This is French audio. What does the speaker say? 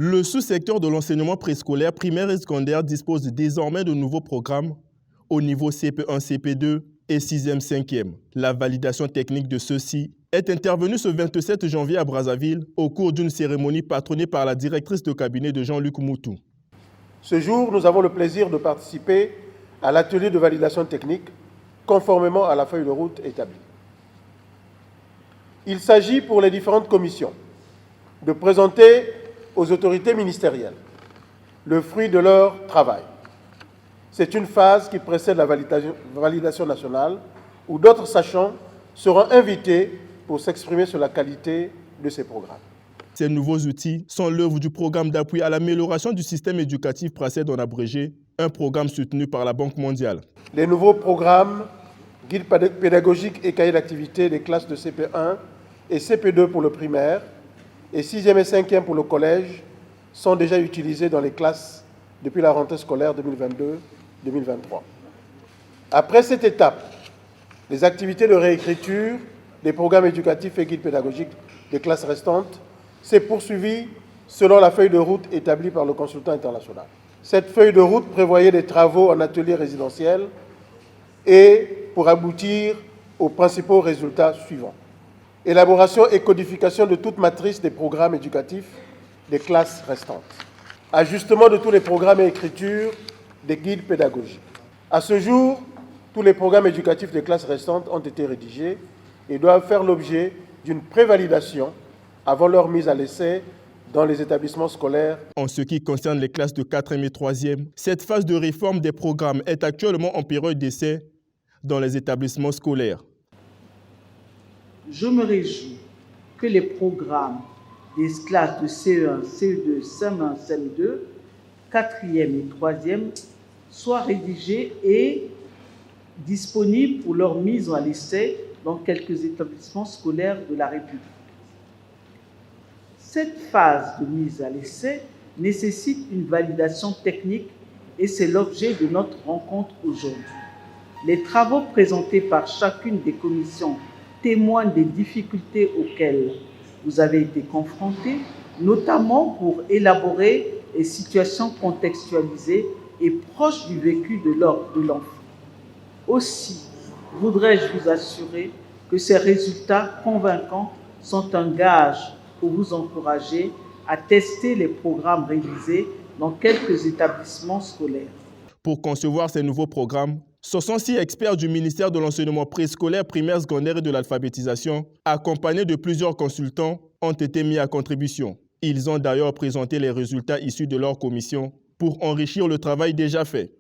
Le sous-secteur de l'enseignement préscolaire, primaire et secondaire dispose désormais de nouveaux programmes au niveau CP1, CP2 et 6e, 5e. La validation technique de ceux-ci est intervenue ce 27 janvier à Brazzaville au cours d'une cérémonie patronnée par la directrice de cabinet de Jean-Luc Moutou. Ce jour, nous avons le plaisir de participer à l'atelier de validation technique conformément à la feuille de route établie. Il s'agit pour les différentes commissions de présenter aux autorités ministérielles le fruit de leur travail. C'est une phase qui précède la validation nationale où d'autres sachants seront invités pour s'exprimer sur la qualité de ces programmes. Ces nouveaux outils sont l'œuvre du programme d'appui à l'amélioration du système éducatif PRACED en abrégé, un programme soutenu par la Banque mondiale. Les nouveaux programmes, guides pédagogiques et cahiers d'activité des classes de CP1 et CP2 pour le primaire et 6e et 5e pour le collège sont déjà utilisés dans les classes depuis la rentrée scolaire 2022-2023. Après cette étape, les activités de réécriture des programmes éducatifs et guides pédagogiques des classes restantes s'est poursuivie selon la feuille de route établie par le consultant international. Cette feuille de route prévoyait des travaux en atelier résidentiel et pour aboutir aux principaux résultats suivants. Élaboration et codification de toute matrice des programmes éducatifs des classes restantes. Ajustement de tous les programmes et écriture des guides pédagogiques. À ce jour, tous les programmes éducatifs des classes restantes ont été rédigés et doivent faire l'objet d'une prévalidation avant leur mise à l'essai dans les établissements scolaires. En ce qui concerne les classes de 4e et 3e, cette phase de réforme des programmes est actuellement en période d'essai dans les établissements scolaires. Je me réjouis que les programmes des classes de CE1, CE2, CM1, CM2, 4e et 3e soient rédigés et disponibles pour leur mise à l'essai dans quelques établissements scolaires de la République. Cette phase de mise à l'essai nécessite une validation technique et c'est l'objet de notre rencontre aujourd'hui. Les travaux présentés par chacune des commissions témoignent des difficultés auxquelles vous avez été confrontés, notamment pour élaborer les situations contextualisées et proches du vécu de l'enfant. Aussi, voudrais-je vous assurer que ces résultats convaincants sont un gage pour vous encourager à tester les programmes révisés dans quelques établissements scolaires. Pour concevoir ces nouveaux programmes, 66 experts du ministère de l'enseignement préscolaire, primaire, secondaire et de l'alphabétisation, accompagnés de plusieurs consultants, ont été mis à contribution. Ils ont d'ailleurs présenté les résultats issus de leur commission pour enrichir le travail déjà fait.